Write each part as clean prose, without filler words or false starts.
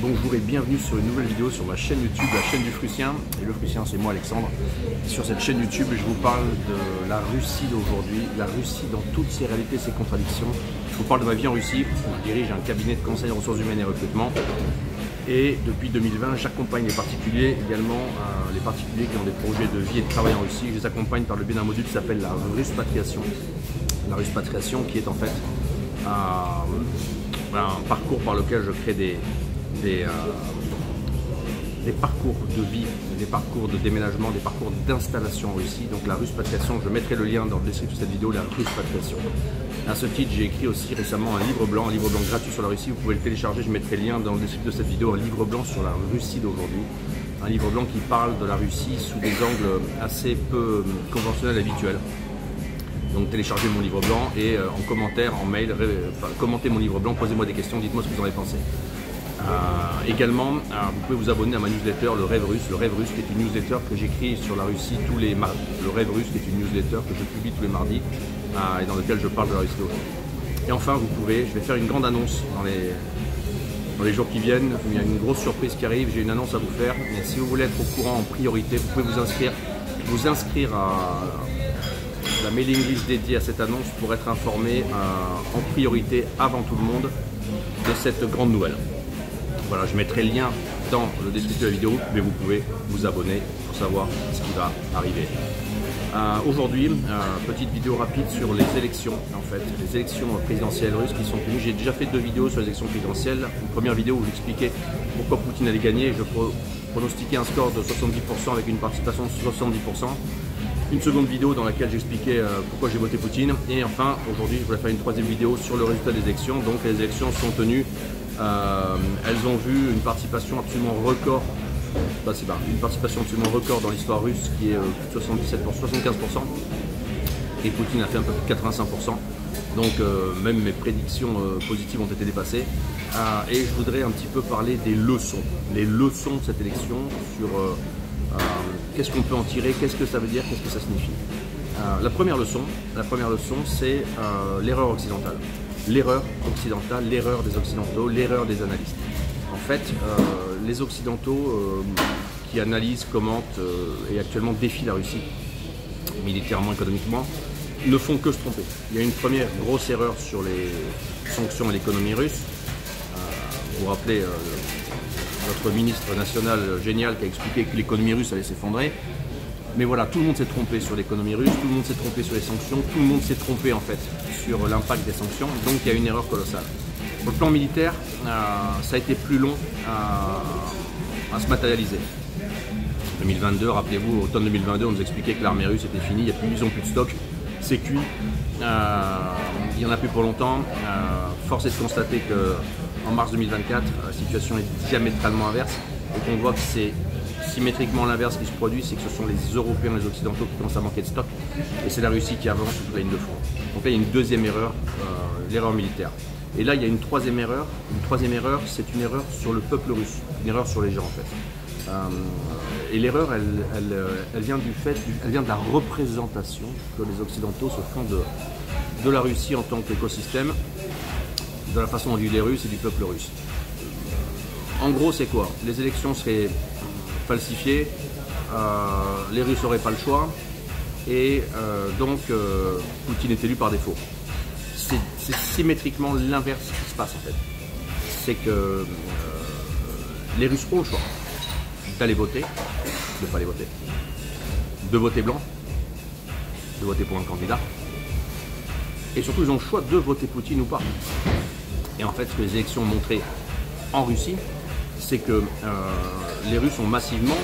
Bonjour et bienvenue sur une nouvelle vidéo sur ma chaîne YouTube, la chaîne du Frussien. Et le Frussien, c'est moi, Alexandre. Sur cette chaîne YouTube, je vous parle de la Russie d'aujourd'hui, la Russie dans toutes ses réalités, ses contradictions. Je vous parle de ma vie en Russie, où je dirige un cabinet de conseil en ressources humaines et recrutement. Et depuis 2020, j'accompagne les particuliers, également les particuliers qui ont des projets de vie et de travail en Russie. Je les accompagne par le biais d'un module qui s'appelle la Ruspatriation. La Ruspatriation qui est en fait un parcours par lequel je crée des parcours de vie, des parcours de déménagement, des parcours d'installation en Russie. Donc la Ruspatriation, je mettrai le lien dans le descriptif de cette vidéo, la Ruspatriation. À ce titre, j'ai écrit aussi récemment un livre blanc gratuit sur la Russie. Vous pouvez le télécharger, je mettrai le lien dans le descriptif de cette vidéo, un livre blanc sur la Russie d'aujourd'hui. Un livre blanc qui parle de la Russie sous des angles assez peu conventionnels et habituels. Donc téléchargez mon livre blanc et en commentaire, en mail, commentez mon livre blanc, posez-moi des questions, dites-moi ce que vous en avez pensé. Également, vous pouvez vous abonner à ma newsletter, le Rêve Russe qui est une newsletter que j'écris sur la Russie tous les mardis. Le Rêve Russe qui est une newsletter que je publie tous les mardis et dans laquelle je parle de la Russie d'aujourd'hui. Et enfin, je vais faire une grande annonce dans les jours qui viennent. Il y a une grosse surprise qui arrive, j'ai une annonce à vous faire. Mais si vous voulez être au courant en priorité, vous pouvez vous inscrire à la mailing list dédiée à cette annonce pour être informé en priorité avant tout le monde de cette grande nouvelle. Voilà, je mettrai le lien dans le descriptif de la vidéo, mais vous pouvez vous abonner pour savoir ce qui va arriver. Aujourd'hui, petite vidéo rapide sur les élections, en fait, les élections présidentielles russes qui sont tenues. J'ai déjà fait 2 vidéos sur les élections présidentielles. Une première vidéo où j'expliquais pourquoi Poutine allait gagner. Je pronostiquais un score de 70% avec une participation de 70%. Une seconde vidéo dans laquelle j'expliquais pourquoi j'ai voté Poutine. Et enfin, aujourd'hui, je voulais faire une 3e vidéo sur le résultat des élections. Donc, les élections sont tenues. Elles ont vu une participation absolument record. Une participation absolument record dans l'histoire russe qui est 75%. Et Poutine a fait un peu plus de 85%. Donc, même mes prédictions positives ont été dépassées. Et je voudrais un petit peu parler des leçons. Les leçons de cette élection sur qu'est-ce qu'on peut en tirer, qu'est-ce que ça veut dire, qu'est-ce que ça signifie. La première leçon, c'est l'erreur occidentale. L'erreur occidentale, l'erreur des occidentaux, l'erreur des analystes. En fait, les occidentaux qui analysent, commentent et actuellement défient la Russie, militairement, économiquement, ne font que se tromper. Il y a une première grosse erreur sur les sanctions et l'économie russe. Vous vous rappelez notre ministre national génial qui a expliqué que l'économie russe allait s'effondrer. Mais voilà, tout le monde s'est trompé sur l'économie russe, tout le monde s'est trompé sur les sanctions, tout le monde s'est trompé en fait sur l'impact des sanctions, donc il y a une erreur colossale. Sur le plan militaire, ça a été plus long à se matérialiser. 2022, rappelez-vous, automne 2022, on nous expliquait que l'armée russe était finie, ils n'ont plus de stock, c'est cuit, il n'y en a plus pour longtemps. Force est de constater qu'en mars 2024, la situation est diamétralement inverse et qu'on voit que c'est symétriquement l'inverse qui se produit, c'est que ce sont les Européens, les Occidentaux qui commencent à manquer de stock et c'est la Russie qui avance sur toute la ligne de front. Donc là, il y a une deuxième erreur, l'erreur militaire. Et là, il y a une troisième erreur. Une troisième erreur, c'est une erreur sur le peuple russe, une erreur sur les gens en fait. Et l'erreur, elle vient elle vient de la représentation que les Occidentaux se font de la Russie en tant qu'écosystème, de la façon dont vivent les Russes et du peuple russe. En gros, c'est quoi? Les élections seraient falsifiées, les Russes n'auraient pas le choix, et donc Poutine est élu par défaut. C'est symétriquement l'inverse qui se passe en fait. C'est que les Russes ont le choix d'aller voter, de ne pas aller voter, de voter blanc, de voter pour un candidat, et surtout ils ont le choix de voter Poutine ou pas. Et en fait, ce que les élections ont montré en Russie, c'est que les Russes ont massivement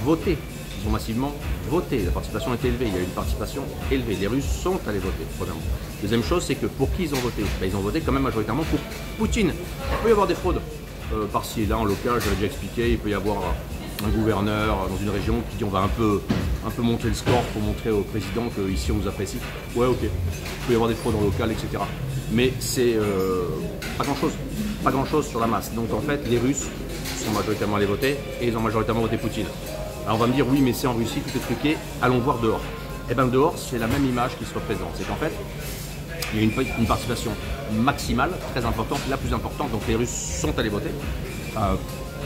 voté. Ils ont massivement voté. La participation était élevée. Il y a eu une participation élevée. Les Russes sont allés voter, premièrement. Deuxième chose, c'est que pour qui ils ont voté? Ils ont voté quand même majoritairement pour Poutine. Il peut y avoir des fraudes par-ci et là, en local, j'avais déjà expliqué. Il peut y avoir un gouverneur dans une région qui dit on va un peu monter le score pour montrer au président qu'ici on nous apprécie. Ouais, ok. Il peut y avoir des fraudes en local, etc. Mais c'est pas grand-chose sur la masse. Donc en fait, les Russes sont majoritairement allés voter et ils ont majoritairement voté Poutine. Alors on va me dire oui, mais c'est en Russie, tout est truqué, allons voir dehors. Et bien dehors, c'est la même image qui se représente. C'est qu'en fait, il y a une participation maximale, très importante, la plus importante. Donc les Russes sont allés voter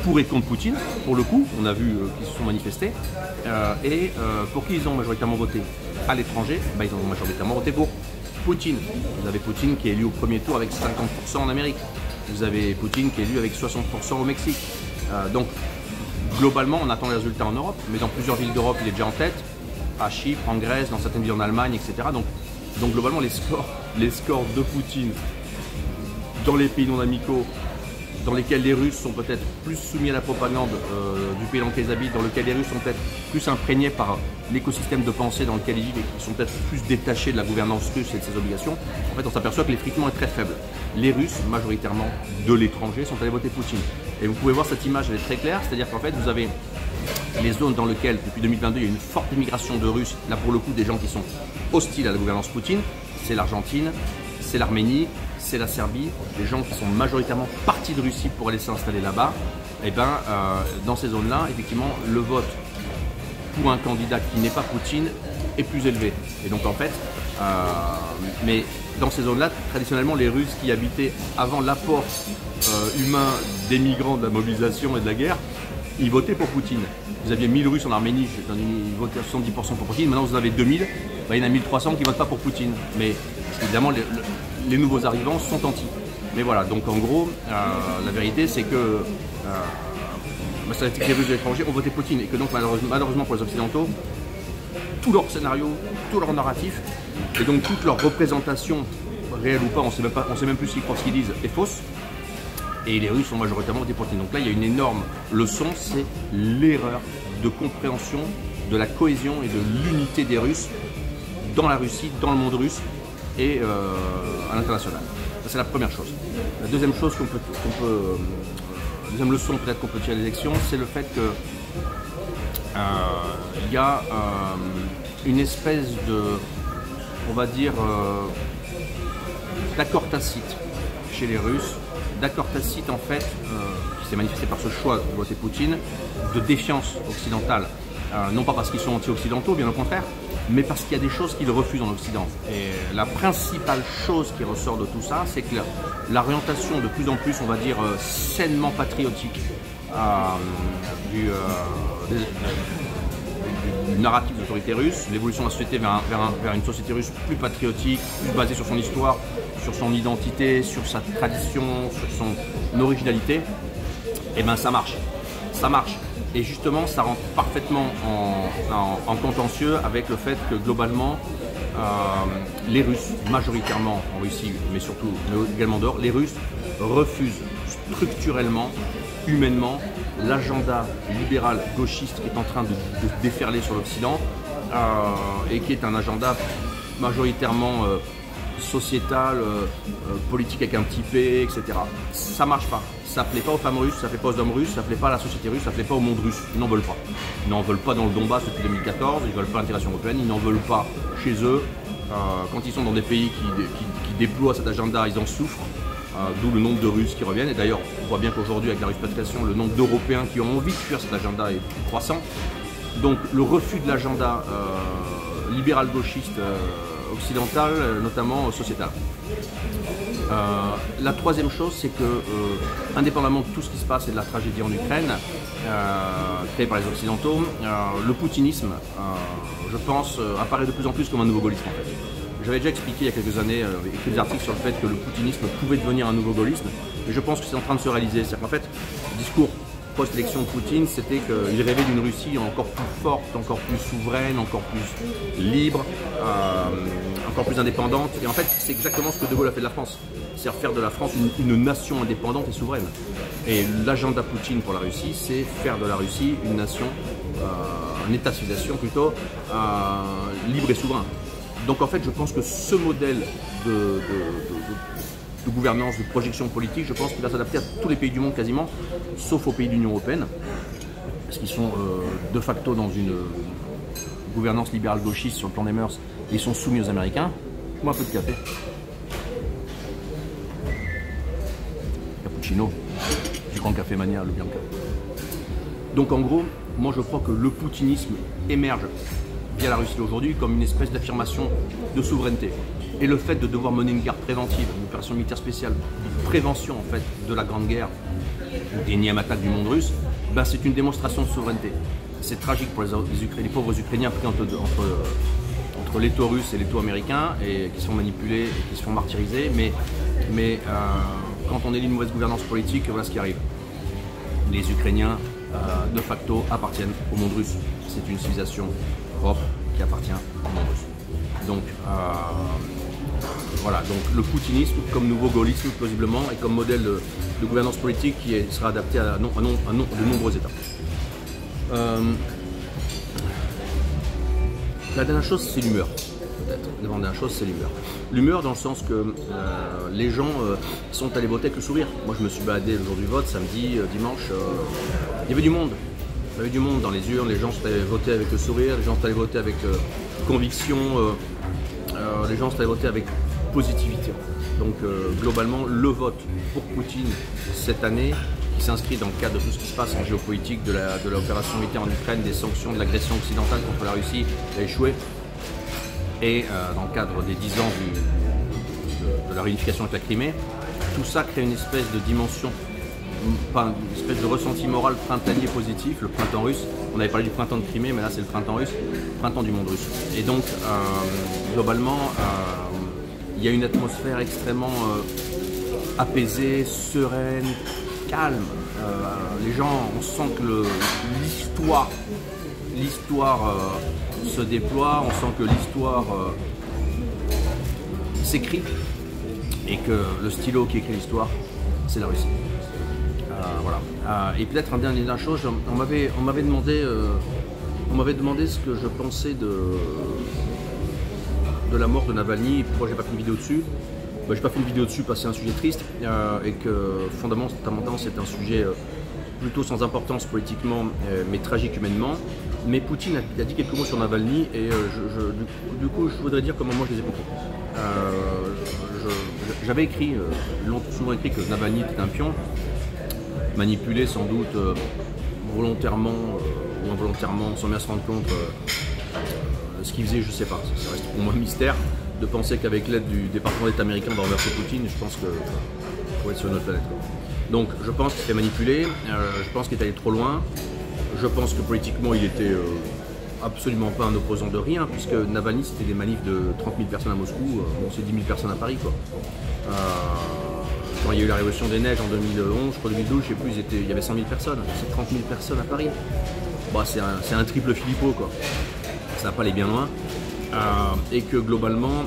pour et contre Poutine. Pour le coup, on a vu qu'ils se sont manifestés. Pour qui ils ont majoritairement voté à l'étranger, ils ont majoritairement voté pour Poutine. Vous avez Poutine qui est élu au premier tour avec 50% en Amérique. Vous avez Poutine qui est élu avec 60% au Mexique. Donc, globalement, on attend les résultats en Europe, mais dans plusieurs villes d'Europe, il est déjà en tête. À Chypre, en Grèce, dans certaines villes en Allemagne, etc. Donc globalement, les scores de Poutine dans les pays non amicaux, dans lesquels les Russes sont peut-être plus soumis à la propagande du pays dans lequel ils habitent, dans lequel les Russes sont peut-être plus imprégnés par l'écosystème de pensée dans lequel ils vivent et qui sont peut-être plus détachés de la gouvernance russe et de ses obligations, en fait on s'aperçoit que l'effritement est très faible. Les Russes, majoritairement de l'étranger, sont allés voter Poutine. Et vous pouvez voir cette image, elle est très claire, c'est-à-dire qu'en fait vous avez les zones dans lesquelles, depuis 2022, il y a une forte immigration de Russes, là pour le coup des gens qui sont hostiles à la gouvernance Poutine, c'est l'Argentine, c'est l'Arménie, c'est la Serbie, des gens qui sont majoritairement partis de Russie pour aller s'installer là-bas. Et dans ces zones-là, effectivement, le vote pour un candidat qui n'est pas Poutine est plus élevé. Et donc en fait, mais dans ces zones-là, traditionnellement, les Russes qui habitaient avant l'apport humain des migrants, de la mobilisation et de la guerre, ils votaient pour Poutine. Vous aviez 1000 Russes en Arménie, ils votaient à 70% pour Poutine. Maintenant, vous en avez 2000, il y en a 1300 qui ne votent pas pour Poutine. Mais évidemment, les nouveaux arrivants sont anti. Mais voilà, donc en gros, la vérité, c'est que les Russes de l'étranger ont voté Poutine. Et que donc, malheureusement pour les Occidentaux, tout leur scénario, tout leur narratif, et donc toute leur représentation, réelle ou pas, on sait même plus ce qu'ils disent, est fausse. Et les Russes ont majoritairement voté Poutine. Donc là, il y a une énorme leçon, c'est l'erreur de compréhension de la cohésion et de l'unité des Russes dans la Russie, dans le monde russe et à l'international. Ça, c'est la première chose. La deuxième chose deuxième leçon peut-être qu'on peut tirer des élections, c'est le fait que il y a une espèce de, on va dire, d'accord tacite chez les Russes, d'accord tacite en fait, qui s'est manifesté par ce choix de voter Poutine, de défiance occidentale, non pas parce qu'ils sont anti-occidentaux, bien au contraire, mais parce qu'il y a des choses qu'ils refusent en Occident. Et la principale chose qui ressort de tout ça, c'est que l'orientation de plus en plus, on va dire, sainement patriotique du narratif de l'autorité russe, l'évolution de la société vers une société russe plus patriotique, plus basée sur son histoire, sur son identité, sur sa tradition, sur son originalité, et bien ça marche. Ça marche. Et justement, ça rentre parfaitement en contentieux avec le fait que globalement, les Russes, majoritairement en Russie, mais surtout mais également dehors, les Russes refusent structurellement, humainement, l'agenda libéral gauchiste qui est en train de déferler sur l'Occident et qui est un agenda majoritairement sociétal, politique avec un petit p, etc. Ça marche pas. Ça ne plaît pas aux femmes russes, ça ne plaît pas aux hommes russes, ça ne plaît pas à la société russe, ça ne plaît pas au monde russe. Ils n'en veulent pas. Ils n'en veulent pas dans le Donbass depuis 2014, ils ne veulent pas l'intégration européenne, ils n'en veulent pas chez eux. Quand ils sont dans des pays qui déploient cet agenda, ils en souffrent. D'où le nombre de Russes qui reviennent. Et d'ailleurs, on voit bien qu'aujourd'hui, avec la Ruspatriation, le nombre d'Européens qui ont envie de fuir cet agenda est croissant. Donc le refus de l'agenda libéral-gauchiste occidental, notamment sociétal. La troisième chose, c'est que, indépendamment de tout ce qui se passe et de la tragédie en Ukraine, créée par les Occidentaux, le poutinisme, je pense, apparaît de plus en plus comme un nouveau gaullisme en fait. J'avais déjà expliqué il y a quelques années, écrit des articles sur le fait que le poutinisme pouvait devenir un nouveau gaullisme, et je pense que c'est en train de se réaliser. C'est-à-dire qu'en fait, le discours post-élection de Poutine, c'était qu'il rêvait d'une Russie encore plus forte, encore plus souveraine, encore plus libre, encore plus indépendante. Et en fait, c'est exactement ce que De Gaulle a fait de la France. C'est faire de la France une nation indépendante et souveraine. Et l'agenda Poutine pour la Russie, c'est faire de la Russie une nation, un état-civilisation plutôt, libre et souverain. Donc en fait, je pense que ce modèle de gouvernance, de projection politique, je pense qu'il va s'adapter à tous les pays du monde quasiment, sauf aux pays de l'Union européenne, parce qu'ils sont de facto dans une gouvernance libérale gauchiste sur le plan des mœurs, et ils sont soumis aux Américains. Moi, un peu de café. Cappuccino. Du grand café mania, le Bianca. Donc en gros, moi je crois que le poutinisme émerge via la Russie d'aujourd'hui comme une espèce d'affirmation de souveraineté. Et le fait de devoir mener une guerre préventive, une opération militaire spéciale, de prévention en fait de la Grande Guerre, d'énième attaque du monde russe, ben, c'est une démonstration de souveraineté. C'est tragique pour les pauvres Ukrainiens pris entre l'étau russe et l'étau américain, et qui sont manipulés et qui se font martyriser, mais quand on élit une mauvaise gouvernance politique, voilà ce qui arrive. Les Ukrainiens, de facto, appartiennent au monde russe. C'est une civilisation propre qui appartient au monde russe. Donc, voilà, donc le poutinisme comme nouveau gaullisme, plausiblement, et comme modèle de gouvernance politique qui sera adapté à de nombreux États. La dernière chose, c'est l'humeur, peut-être. La dernière chose, c'est l'humeur. L'humeur dans le sens que les gens sont allés voter avec le sourire. Moi, je me suis baladé le jour du vote, samedi, dimanche. Il y avait du monde. Il y avait du monde dans les urnes. Les gens sont allés voter avec le sourire. Les gens sont allés voter avec conviction. Les gens sont allés voter avec positivité. Donc, globalement, le vote pour Poutine cette année, qui s'inscrit dans le cadre de tout ce qui se passe en géopolitique, de l'opération militaire en Ukraine, des sanctions, de l'agression occidentale contre la Russie, qui a échoué, et dans le cadre des 10 ans de la réunification avec la Crimée, tout ça crée une espèce de dimension, une espèce de ressenti moral printanier positif, le printemps russe. On avait parlé du printemps de Crimée, mais là c'est le printemps russe, le printemps du monde russe. Et donc, globalement, il y a une atmosphère extrêmement apaisée, sereine, calme. Les gens, on sent que l'histoire se déploie, on sent que l'histoire s'écrit et que le stylo qui écrit l'histoire, c'est la Russie. Voilà. Et peut-être une dernière chose, on m'avait demandé ce que je pensais de la mort de Navalny, pourquoi j'ai pas fait une vidéo dessus. Ben, j'ai pas fait une vidéo dessus parce que c'est un sujet triste et que fondamentalement c'est un sujet plutôt sans importance politiquement mais tragique humainement. Mais Poutine a dit quelques mots sur Navalny et du coup je voudrais dire comment moi je les ai compris. J'avais écrit, souvent écrit que Navalny était un pion, manipulé sans doute volontairement ou involontairement, sans bien se rendre compte ce qu'il faisait, je sais pas, ça reste pour moi un mystère. De penser qu'avec l'aide du département d'État américain on va renverser Poutine, je pense qu'il faut être sur une autre planète. Donc je pense qu'il s'est manipulé, je pense qu'il est allé trop loin, je pense que politiquement il était absolument pas un opposant de rien, puisque Navalny c'était des manifs de 30 000 personnes à Moscou, bon, c'est 10 000 personnes à Paris quoi. Quand il y a eu la révolution des neiges en 2011, je crois 2012, je sais plus, il y avait 100 000 personnes, c'est 30 000 personnes à Paris. Bah, c'est un triple Philippot quoi, ça va pas aller bien loin. Et que globalement,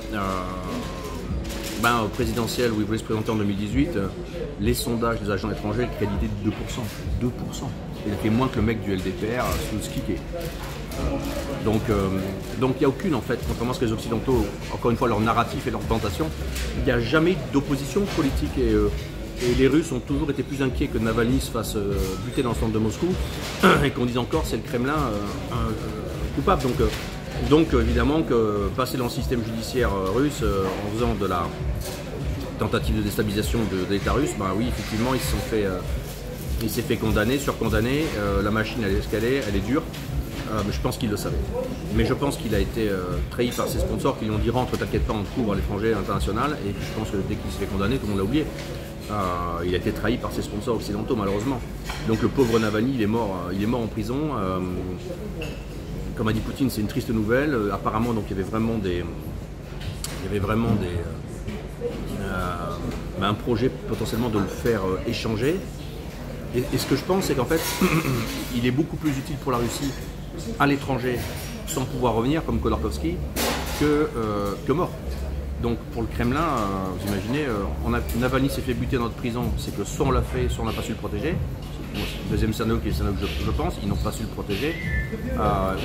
au présidentiel où il voulait se présenter en 2018, les sondages des agents étrangers le créditaient de 2%. 2%. Il a fait moins que le mec du LDPR sous le skiqué. Donc il n'y a aucune, en fait, contrairement à ce que les Occidentaux, encore une fois, leur narratif et leur tentation, il n'y a jamais d'opposition politique. Et les Russes ont toujours été plus inquiets que Navalny se fasse buter dans le centre de Moscou et qu'on dise encore c'est le Kremlin coupable. Donc évidemment que passer dans le système judiciaire russe en faisant de la tentative de déstabilisation de l'État russe, bah oui effectivement il s'est fait condamner, surcondamner, la machine elle est escalée, elle est dure, mais je pense qu'il le savait. Mais je pense qu'il a été trahi par ses sponsors qui lui ont dit rentre, t'inquiète pas, on te couvre à l'étranger, à l'international, et je pense que dès qu'il s'est fait condamner, tout le monde l'a oublié. Il a été trahi par ses sponsors occidentaux malheureusement. Donc le pauvre Navalny il est mort en prison. Comme a dit Poutine, c'est une triste nouvelle. Apparemment, donc, il y avait vraiment un projet potentiellement de le faire échanger. Et ce que je pense, c'est qu'en fait, il est beaucoup plus utile pour la Russie à l'étranger, sans pouvoir revenir, comme Khodorkovsky, que mort. Donc pour le Kremlin, vous imaginez, Navalny s'est fait buter dans notre prison, c'est que soit on l'a fait, soit on n'a pas su le protéger. Le deuxième scénario qui est le scénario que je pense, ils n'ont pas su le protéger.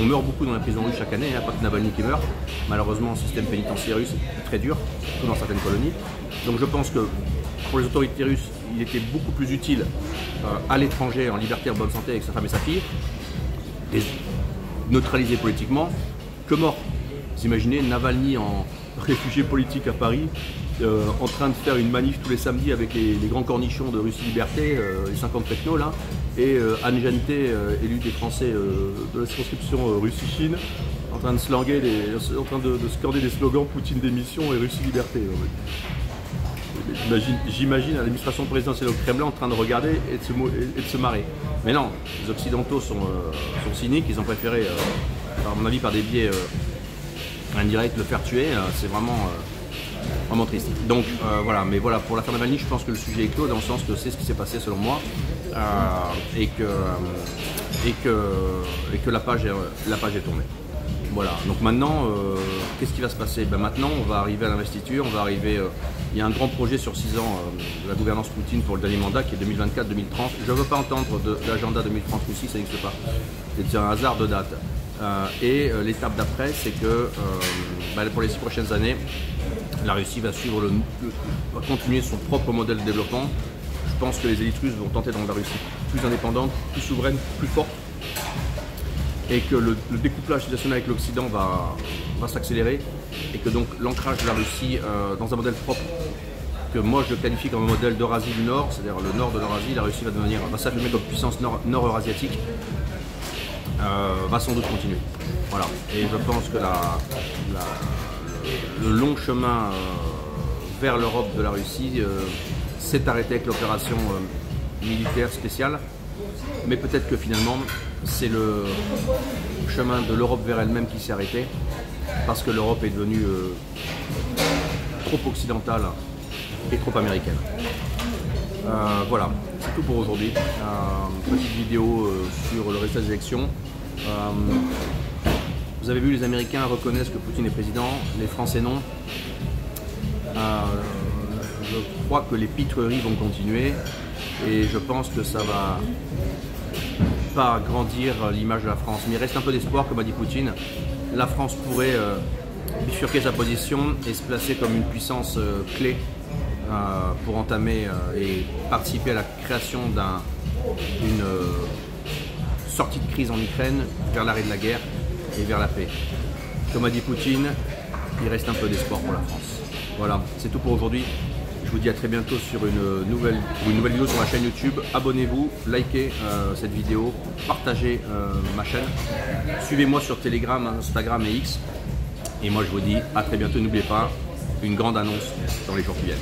On meurt beaucoup dans la prison russe chaque année, pas que Navalny qui meurt. Malheureusement, le système pénitentiaire russe est très dur, surtout dans certaines colonies. Donc je pense que pour les autorités russes, il était beaucoup plus utile à l'étranger, en liberté, en bonne santé, avec sa femme et sa fille, neutralisé politiquement, que mort. Vous imaginez Navalny en réfugié politique à Paris, en train de faire une manif tous les samedis avec les grands cornichons de Russie Liberté, les 50 technos là, et Anne Jante, élu des Français de la circonscription Russie-Chine, en train de scander des slogans Poutine démission et Russie liberté. J'imagine l'administration présidentielle au Kremlin en train de regarder et de se marrer. Mais non, les Occidentaux sont cyniques, ils ont préféré, à mon avis, par des biais indirects, le faire tuer. C'est vraiment triste. Donc voilà, mais voilà, pour l'affaire Navalny, je pense que le sujet est clos dans le sens que c'est ce qui s'est passé selon moi et que la page est tournée. Voilà, donc maintenant, qu'est-ce qui va se passer? Maintenant, on va arriver à l'investiture, il y a un grand projet sur 6 ans de la gouvernance Poutine pour le dernier mandat qui est 2024-2030. Je ne veux pas entendre de l'agenda 2030 Russie, ça n'existe pas. C'est un hasard de date. L'étape d'après, c'est que pour les 6 prochaines années, la Russie va continuer son propre modèle de développement. Je pense que les élites russes vont tenter de rendre la Russie plus indépendante, plus souveraine, plus forte. Et que le découplage national avec l'Occident va s'accélérer et que donc l'ancrage de la Russie dans un modèle propre que moi je qualifie comme un modèle d'Eurasie du Nord, c'est-à-dire le nord de l'Eurasie, la Russie va s'affirmer comme puissance nord-eurasiatique, va sans doute continuer. Voilà. Et je pense que le long chemin vers l'Europe de la Russie s'est arrêté avec l'opération militaire spéciale, mais peut-être que finalement c'est le chemin de l'Europe vers elle-même qui s'est arrêté parce que l'Europe est devenue trop occidentale et trop américaine. Voilà, c'est tout pour aujourd'hui. Petite vidéo sur le résultat des élections. Vous avez vu, les Américains reconnaissent que Poutine est président, les Français non. Je crois que les pitreries vont continuer et je pense que ça va pas agrandir l'image de la France. Mais il reste un peu d'espoir, comme a dit Poutine. La France pourrait bifurquer sa position et se placer comme une puissance clé pour entamer et participer à la création d'une sortie de crise en Ukraine vers l'arrêt de la guerre et vers la paix. Comme a dit Poutine, il reste un peu d'espoir pour la France. Voilà, c'est tout pour aujourd'hui. Je vous dis à très bientôt sur une nouvelle vidéo sur ma chaîne YouTube. Abonnez-vous, likez cette vidéo, partagez ma chaîne. Suivez-moi sur Telegram, Instagram et X. Et moi je vous dis à très bientôt. N'oubliez pas, une grande annonce dans les jours qui viennent.